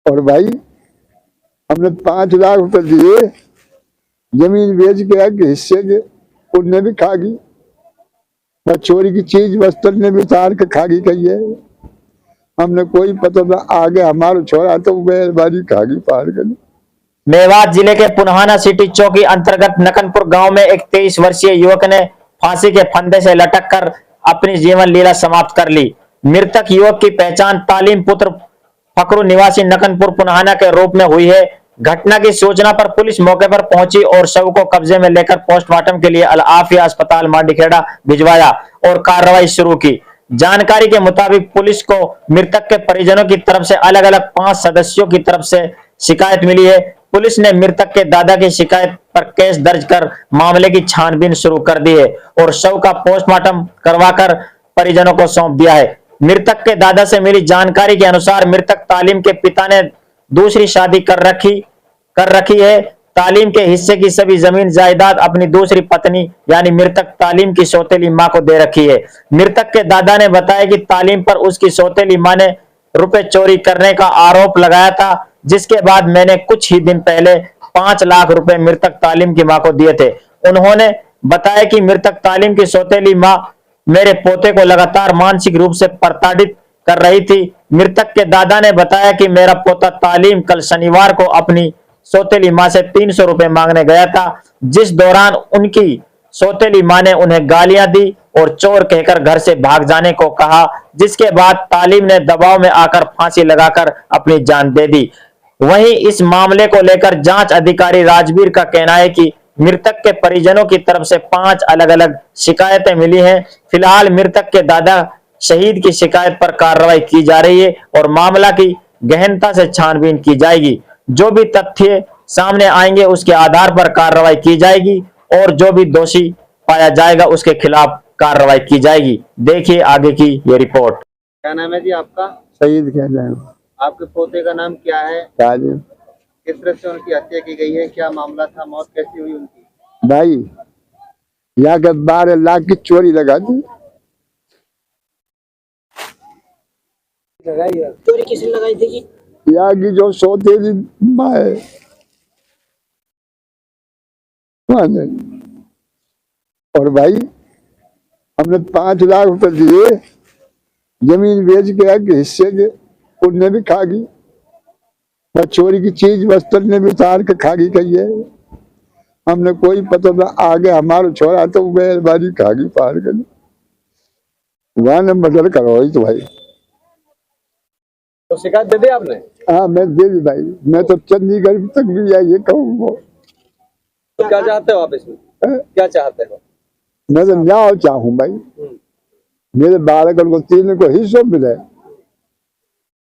और भाई हमने 5 लाख रुपए दिए, जमीन बेच के आके हिस्से के, उनने भी खा गई। बस चोरी की चीज वस्त्र ने भी उतार के खा गई कही है। हमने कोई पता था, आगे हमारा छोरा तो मेहरबानी खा गई पार कर। मेवात जिले के पुनहाना सिटी चौकी अंतर्गत नकनपुर गांव में एक 23 वर्षीय युवक ने फांसी के फंदे से लटक कर अपनी जीवन लीला समाप्त कर ली। मृतक युवक की पहचान तालीम पुत्र फकरू निवासी नकनपुर पुनहाना के रूप में हुई है। घटना की सूचना पर पुलिस मौके पर पहुंची और शव को कब्जे में लेकर पोस्टमार्टम के लिए अल आफिया अस्पताल मांडीखेड़ा भिजवाया और कार्रवाई शुरू की। जानकारी के मुताबिक पुलिस को मृतक के परिजनों की तरफ से अलग अलग 5 सदस्यों की तरफ से शिकायत मिली है। पुलिस ने मृतक के दादा की शिकायत पर केस दर्ज कर मामले की छानबीन शुरू कर दी है और शव का पोस्टमार्टम करवाकर परिजनों को सौंप दिया है। मृतक के दादा से मिली जानकारी के अनुसार मृतक तालीम के पिता ने दूसरी शादी कर रखी है। तालीम के हिस्से की सभी जमीन जायदाद अपनी दूसरी पत्नी यानी मृतक तालीम की सौतेली मां को दे रखी है। मृतक के दादा ने बताया कि तालीम पर उसकी सौतेली मां ने रुपए चोरी करने का आरोप लगाया था, जिसके बाद मैंने कुछ ही दिन पहले 5 लाख रुपए मृतक तालीम की मां को दिए थे। उन्होंने बताया कि मृतक तालीम की सौतेली मां मेरे पोते को लगातार मानसिक रूप से प्रताड़ित कर रही थी। मृतक के दादा ने बताया कि मेरा पोता तालीम कल शनिवार को अपनी सौतेली मां से 300 रुपए मांगने गया था, जिस दौरान उनकी सौतेली मां ने उन्हें गालियां दी और चोर कहकर घर से भाग जाने को कहा, जिसके बाद तालीम ने दबाव में आकर फांसी लगाकर अपनी जान दे दी। वहीं इस मामले को लेकर जांच अधिकारी राजवीर का कहना है कि मृतक के परिजनों की तरफ से 5 अलग अलग शिकायतें मिली हैं। फिलहाल मृतक के दादा शहीद की शिकायत पर कार्रवाई की जा रही है और मामला की गहनता से छानबीन की जाएगी। जो भी तथ्य सामने आएंगे उसके आधार पर कार्रवाई की जाएगी और जो भी दोषी पाया जाएगा उसके खिलाफ कार्रवाई की जाएगी। देखिए आगे की ये रिपोर्ट। क्या नाम है जी आपका? शहीद कह जाए। आपके पोते का नाम क्या है? तालीम। किस तरह से उनकी हत्या की गई है? क्या मामला था? मौत कैसी हुई उनकी? भाई यहाँ के 12 लाख की चोरी लगा दी। चोरी किसने लगाई थी जी? यहाँ की जो सौतेली माँ है और भाई हमने 5 लाख रुपए दिए, जमीन बेच के आके हिस्से के, उनने भी खा गई। बस चोरी की चीज वस्त्र ने भी उतार के खा गई कही है। हमने कोई पता था, आगे हमारा छोरा तो मेहरबानी खा गई पार कर। वहां ने मर्डर करवाई तो भाई। तो शिकायत दे दी आपने? हाँ मैं दे दी भाई। मैं तो चंडीगढ़ तक भी ये कहूँ। तो क्या चाहते हो आप इसमें? क्या चाहते हो? मैं तो न्याय चाहूँ भाई। मेरे बालक को 3 को हिस्सा मिले।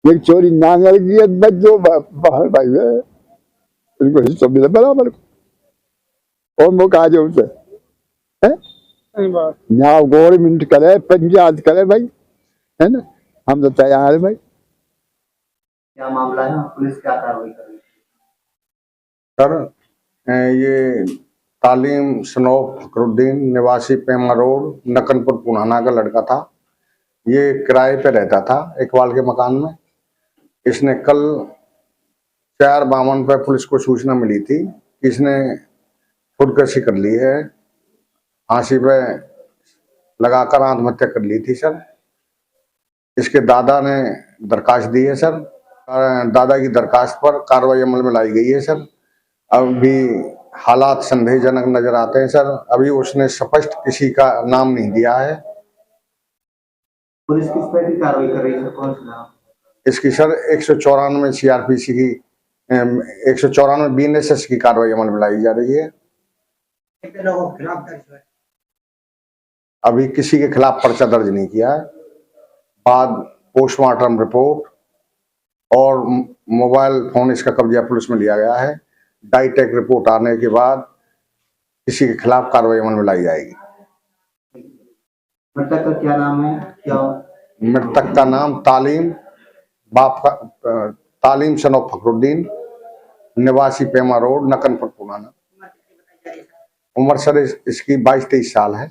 एक चोरी नांगल की है, बच जो बाहर भाई है, इनको हिस्सा मिले बराबर। और मौका आ जाए उसे न्याय गवर्नमेंट करे, पंचायत करे भाई, है ना। हम तो तैयार है भाई। क्या मामला है? पुलिस क्या कार्रवाई कर रही है? सर ये तालीम शनौफ फकरुद्दीन निवासी पेमा रोड नकनपुर पुनहाना का लड़का था। ये किराए पे रहता था इकबाल के मकान में। इसने कल 4:52 पे पुलिस को सूचना मिली थी कि इसने खुदकुशी कर ली है, फांसी पे लगाकर आत्महत्या कर ली थी सर। इसके दादा ने दरखास्त दी है सर। दादा की दरखास्त पर कार्रवाई अमल में लाई गई है सर। अभी हालात संदेहजनक नजर आते हैं सर। अभी उसने स्पष्ट किसी का नाम नहीं दिया है। पुलिस किस तरह की कार्रवाई कर रही है? कौन सा नाम? इसकी सर 194 CRPC की 194 BNSS की कार्रवाई अमल में लाई जा रही है। कितने लोगों के खिलाफ दर्ज हुआ है? अभी किसी के खिलाफ पर्चा दर्ज नहीं किया है। बाद पोस्टमार्टम रिपोर्ट और मोबाइल फोन इसका कब्जा पुलिस में लिया गया है। डाइटेक रिपोर्ट आने के बाद किसी के खिलाफ कार्रवाई अमल में लाई जाएगी। मृतक का क्या नाम है? क्या मृतक का नाम तालीम, बाप का तालीम शनौफ फकरुद्दीन निवासी पेमा रोड नकनपुर पुनहाना। उम्र सर इसकी 22-23 साल है।